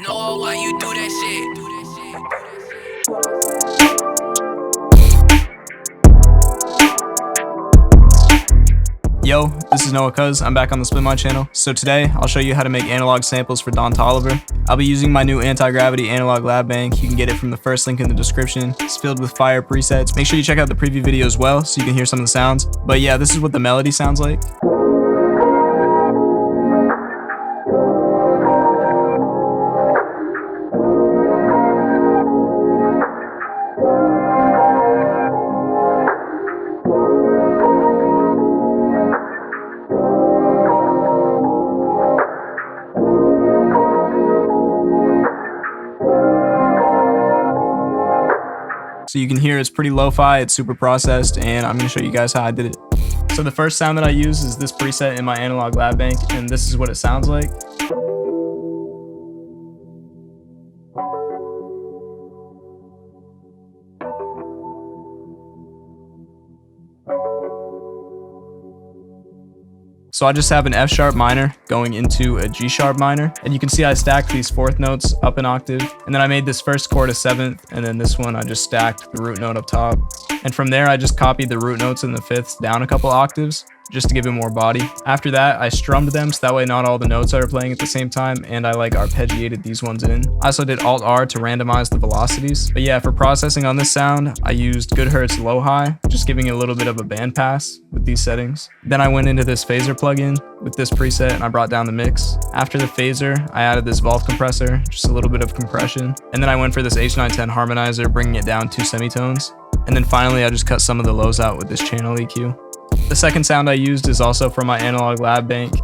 know why you do that shit. Yo, this is Noah Cuz. I'm back on the Splitmind channel. So today, I'll show you how to make analog samples for Don Toliver. I'll be using my new anti-gravity analog lab bank. You can get it from the first link in the description. It's filled with fire presets. Make sure you check out the preview video as well so you can hear some of the sounds. But yeah, this is what the melody sounds like. So you can hear it's pretty lo-fi, it's super processed, and I'm going to show you guys how I did it. So the first sound that I use is this preset in my analog lab bank, and this is what it sounds like. So I just have an F sharp minor going into a G sharp minor, and you can see I stacked these fourth notes up an octave, and then I made this first chord a seventh, and then this one I just stacked the root note up top, and from there I just copied the root notes and the fifths down a couple octaves just to give it more body. After that, I strummed them so that way not all the notes are playing at the same time, and I like arpeggiated these ones in. I also did Alt R to randomize the velocities. But yeah, for processing on this sound, I used Goodhertz low-high, just giving it a little bit of a bandpass with these settings. Then I went into this phaser plugin with this preset and I brought down the mix. After the phaser, I added this valve compressor, just a little bit of compression. And then I went for this H910 harmonizer, bringing it down 2 semitones. And then finally, I just cut some of the lows out with this channel EQ. The second sound I used is also from my analog lab bank.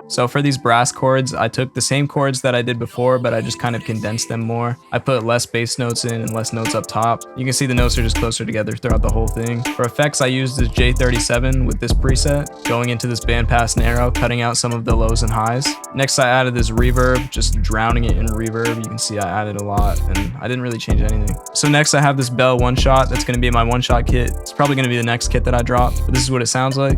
So for these brass chords, I took the same chords that I did before, but I just kind of condensed them more. I put less bass notes in and less notes up top. You can see the notes are just closer together throughout the whole thing. For effects, I used this J37 with this preset, going into this bandpass narrow, cutting out some of the lows and highs. Next, I added this reverb, just drowning it in reverb. You can see I added a lot, and I didn't really change anything. So next, I have this Bell one-shot. That's going to be my one-shot kit. It's probably going to be the next kit that I drop, but this is what it sounds like.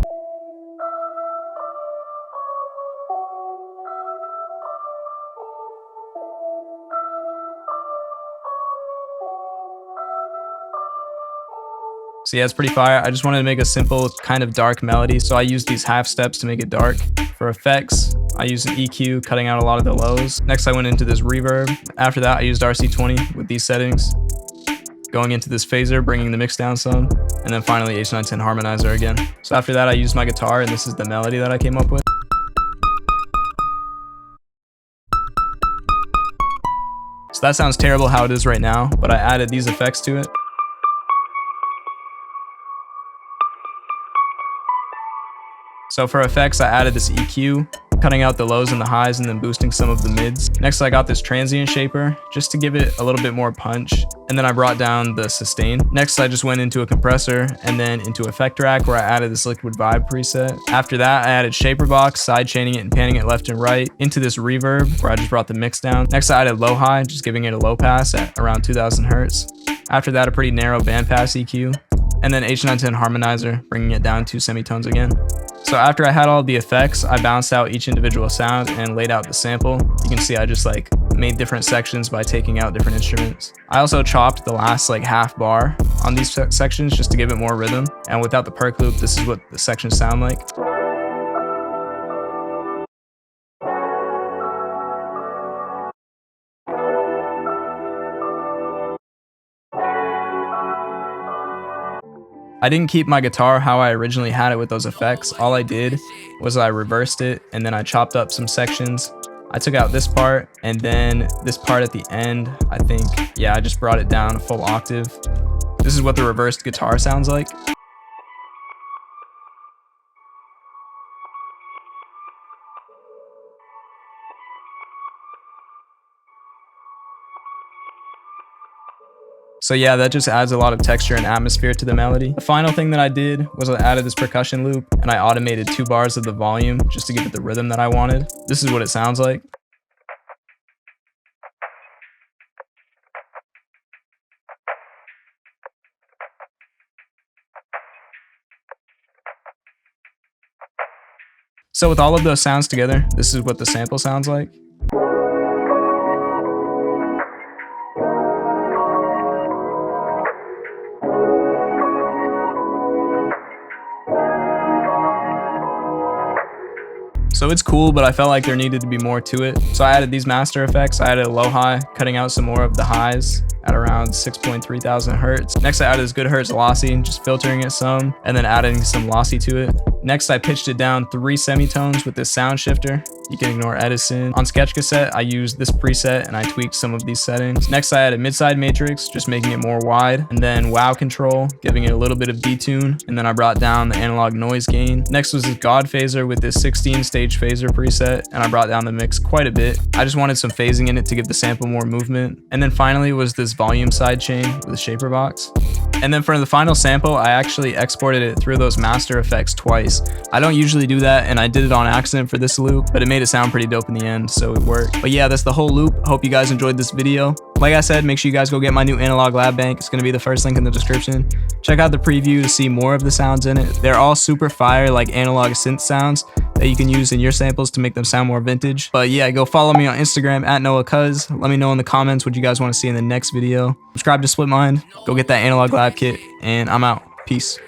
So yeah, it's pretty fire. I just wanted to make a simple kind of dark melody, so I used these half steps to make it dark. For effects, I used an EQ, cutting out a lot of the lows. Next, I went into this reverb. After that, I used RC20 with these settings, going into this phaser, bringing the mix down some, and then finally H910 harmonizer again. So after that, I used my guitar, and this is the melody that I came up with. So that sounds terrible how it is right now, but I added these effects to it. So for effects, I added this EQ, cutting out the lows and the highs and then boosting some of the mids. Next, I got this transient shaper just to give it a little bit more punch. And then I brought down the sustain. Next, I just went into a compressor and then into effect rack where I added this liquid vibe preset. After that, I added shaper box, side chaining it and panning it left and right into this reverb where I just brought the mix down. Next, I added low high, just giving it a low pass at around 2000 hertz. After that, a pretty narrow bandpass EQ. And then H910 harmonizer, bringing it down 2 semitones again. So after I had all the effects, I bounced out each individual sound and laid out the sample. You can see I just made different sections by taking out different instruments. I also chopped the last half bar on these sections just to give it more rhythm. And without the perc loop, this is what the sections sound like. I didn't keep my guitar how I originally had it with those effects. All I did was I reversed it and then I chopped up some sections. I took out this part and then this part at the end, I think, yeah, I just brought it down a full octave. This is what the reversed guitar sounds like. So yeah, that just adds a lot of texture and atmosphere to the melody. The final thing that I did was I added this percussion loop and I automated 2 bars of the volume just to give it the rhythm that I wanted. This is what it sounds like. So with all of those sounds together, this is what the sample sounds like. So it's cool, but I felt like there needed to be more to it. So I added these master effects. I added a low high, cutting out some more of the highs at around 6.3 thousand hertz. Next, I added this good hertz lossy, just filtering it some, and then adding some lossy to it. Next, I pitched it down 3 semitones with this sound shifter. You can ignore Edison. On Sketch Cassette, I used this preset and I tweaked some of these settings. Next, I added mid-side matrix, just making it more wide, and then wow control, giving it a little bit of detune, and then I brought down the analog noise gain. Next was this God phaser with this 16-stage phaser preset, and I brought down the mix quite a bit. I just wanted some phasing in it to give the sample more movement. And then finally was this volume sidechain with a shaper box. And then for the final sample, I actually exported it through those master effects twice. I don't usually do that, and I did it on accident for this loop, but it made it sound pretty dope in the end, so it worked. But yeah, that's the whole loop. Hope you guys enjoyed this video. Like I said, make sure you guys go get my new analog lab bank. It's gonna be the first link in the description. Check out the preview to see more of the sounds in it. They're all super fire, like analog synth sounds that you can use in your samples to make them sound more vintage. But yeah, go follow me on Instagram at NoahCuz. Let me know in the comments what you guys want to see in the next video. Subscribe to Splitmind. Go get that analog lab kit, and I'm out. Peace.